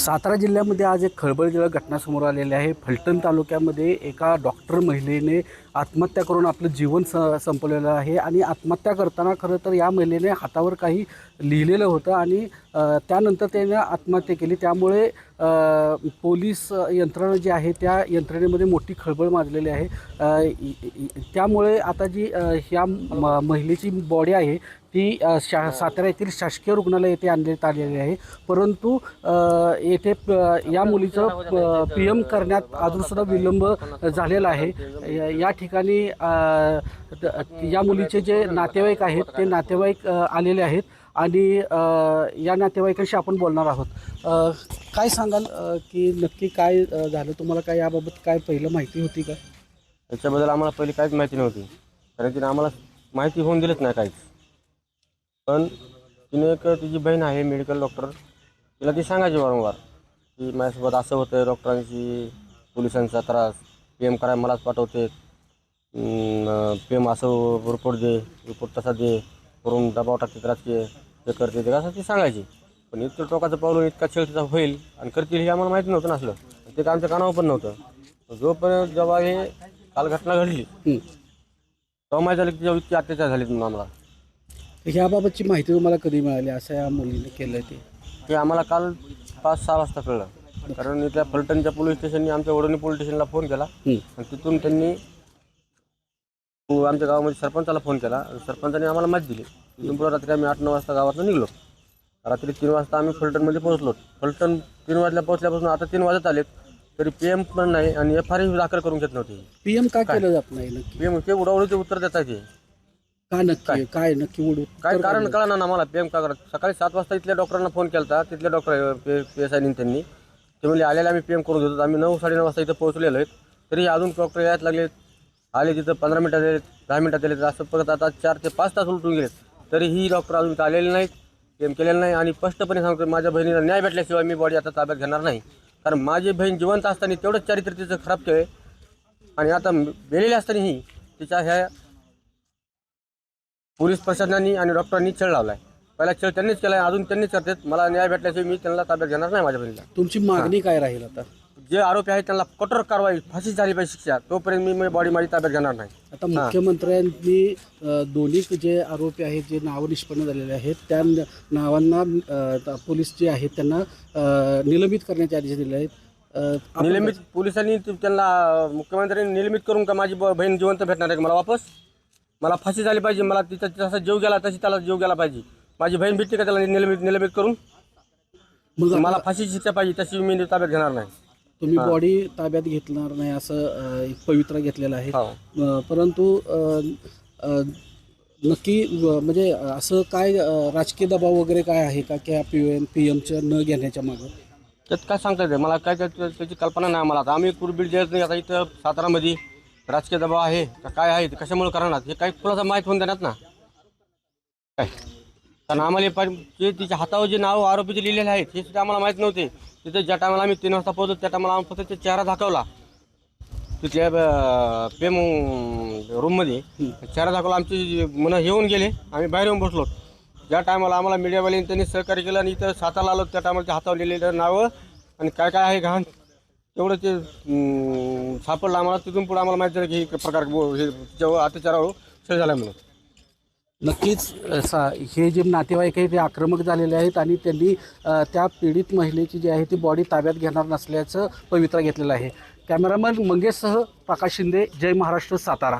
सातारा जिल्ह्यामध्ये आज एक खळबळजनक घटना समोर आलेली आहे। फलटण तालुक्यामध्ये एका डॉक्टर महिलेने आत्महत्या करून आपलं जीवन संपवलेलं आहे आणि आत्महत्या करताना खरं तर या महिलेने हातावर काही लिहिलेलं होतं आणि त्यानंतर त्याने आत्महत्या केली। त्यामुळे पोलीस यंत्रणा जी आहे त्या यंत्रणेमध्ये मोठी खळबळ माजलेली आहे। त्यामुळे आता जी ह्या महिलेची बॉडी आहे ती सातारा येथील शासकीय रुग्णालय येथे आणण्यात आलेली आहे। परंतु येथे या मुलीचं PM करण्यात अजूनसुद्धा विलंब झालेला आहे। या ठिकाणी या मुलीचे जे नातेवाईक आहेत ते नातेवाईक आलेले आहेत आणि या नातेवाईकांशी आपण बोलणार आहोत। काय सांगाल की नक्की काय झालं, तुम्हाला काय याबाबत काय पहिलं माहिती होती का? याच्याबद्दल आम्हाला पहिली काहीच माहिती नव्हती, कारण तिने आम्हाला माहिती होऊन दिलीच नाही काहीच। पण तिने एक तिची बहीण आहे मेडिकल डॉक्टर, तिला ती सांगायची वारंवार की माझ्यासोबत असं होतं, डॉक्टरांची पोलिसांचा त्रास, PM करायला मलाच पाठवते, PM असं रिपोर्ट दे, रिपोर्ट तसा दे करून दबाव टाकते राजकीय ते करते ते, असं ती सांगायची। पण इतकं टोकाचं पावलं इतका छळ तिचा होईल आणि करतील हे आम्हाला माहिती नव्हतं नसलं, ते आमच्या कानावर पण नव्हतं। जोपर्यंत जेव्हा हे काल घटना घडली तेव्हा माहिती झालं की तिच्यावर इतकी अत्याचार झाले म्हणून आम्हाला। ह्याबाबतची माहिती तुम्हाला कधी मिळाली असं या मुलीने केलं ते आम्हाला काल 5-6 वाजता कळलं, कारण इथल्या फलटणच्या पोलीस स्टेशनने आमच्या वडोणी पोलीस स्टेशनला फोन केला आणि तिथून त्यांनी आमच्या गावामध्ये सरपंचाला फोन केला, सरपंचाने आम्हाला माहिती दिली। तिथून पुढे रात्री आम्ही 8-9 वाजता गावातून निघलो। रात्री 3 वाजता आम्ही फलटणमध्ये पोहोचलो। फलटण 3 वाजल्या पोहोचल्यापासून आता 3 वाजत आलेत तरी PM पण नाही आणि FIR दाखल करून घेत नव्हती। PM का केलं जात नाही नक्की? PM ते उडवडीचे उत्तर देत आहे, का नक्की काय नक्की उडू काय कारण कळणार ना मला। PM का करत सकाळी 7 वाजता इथल्या डॉक्टरांना फोन केला, तिथल्या डॉक्टर PSI त्यांनी ते म्हणले आलेले आम्ही PM करून देतो। आम्ही 9-9:30 वाजता इथं पोहोचलेलो आहेत तरी अजून डॉक्टर यायला लागले, आले तिथं 15 मिनिटात आले, 10 मिनिटात आले, असं परत आता 4 ते 5 तास उलटून गेलेत तरी ही डॉक्टर अजून आलेले नाहीत, PM केलेलं नाही। आणि स्पष्टपणे सांगतो माझ्या बहिणीला न्याय भेटल्याशिवाय मी बॉडी आता ताब्यात घेणार नाही, कारण माझी बहीण जिवंत असताना तेवढंच चारित्र्य तिचं खराब केलं आणि आता मेलेली असतानाही तिच्या ह्या पोलीस प्रशासनाने आणि डॉक्टरांनी छळ लावलाय। पहिला छळ त्यांनीच केलाय, अजून त्यांनीच करतात। मला न्याय भेटल्याशिवाय मी त्यांना ताब्यात घेणार नाही माझ्या बहिणीला। तुमची मागणी काय राहील आता? जे आरोपी आहेत त्यांना कठोर कारवाई, फाशी झाली पाहिजे शिक्षा, तोपर्यंत मी बॉडी माझी ताब्यात घेणार नाही। आता मुख्यमंत्र्यांनी दोन्ही जे आरोपी आहेत जे नावं निष्पन्न झालेले आहेत त्या नावांना पोलीस जे आहेत त्यांना निलंबित करण्याचे आदेश दिले आहेत। निलंबित पोलिसांनी त्यांना मुख्यमंत्र्यांनी निलंबित करून का माझी बहीण जिवंत भेटणार आहे मला वापस? मला फाशी झाली पाहिजे, मला तिचा जसा जीव गेला तशी त्याला जीव गेला पाहिजे। माझी बहीण भेटते का त्याला निलंबित करून? मग मला फाशीची शिक्षा पाहिजे, तशी मी ताब्यात घेणार नाही। तुम्ही बॉडी ताब्यात घेतणार नाही असं एक पवित्रा घेतलेला आहे, परंतु नक्की म्हणजे असं काय राजकीय दबाव वगैरे काय आहे का की PMचं न घेण्याच्या मागं? त्यात काय सांगता येते मला, काय त्याची कल्पना नाही आम्हाला। आता आम्ही कुरबीड जे नाही आता इथं सातारामध्ये राजकीय दबाव आहे का काय आहे, कशामुळे करणार हे काही कुणाचं माहीत होऊन देणार ना काय, कारण आम्हाला जे तिच्या हातावर जे नाव आरोपीचे लिहिलेले आहेत हे सुद्धा आम्हाला माहीत नव्हते। तिथे ज्या टायमाला आम्ही 3 वाजता पोहोचलो त्या टायमाला आम्ही फक्त ते चेहरा दाखवला तिथल्या PM रूममध्ये, चेहरा दाखवला, आमची मनं येऊन गेले, आम्ही बाहेर येऊन बसलो। ज्या टायमाला आम्हाला मीडियावाल्यांनी त्यांनी सहकार्य केलं आणि इथं सातारला आलो त्या टायमाला हातावर लिहिलेलं नावं आणि काय काय आहे घाण तेवढं ते सापडलं आम्हाला। तिथून पुढे आम्हाला माहिती झालं की हे प्रकार हे अत्याचारावर छळ झाला म्हणून। नक्कीच हे जे नातेवाईक आहेत ते आक्रमक झालेले आहेत आणि त्यांनी त्या पीडित महिलेची जी आहे ती बॉडी ताब्यात घेणार नसल्याचं पवित्रा घेतलेलं आहे। कॅमेरामन मंगेशसह प्रकाश शिंदे, जय महाराष्ट्र, सातारा।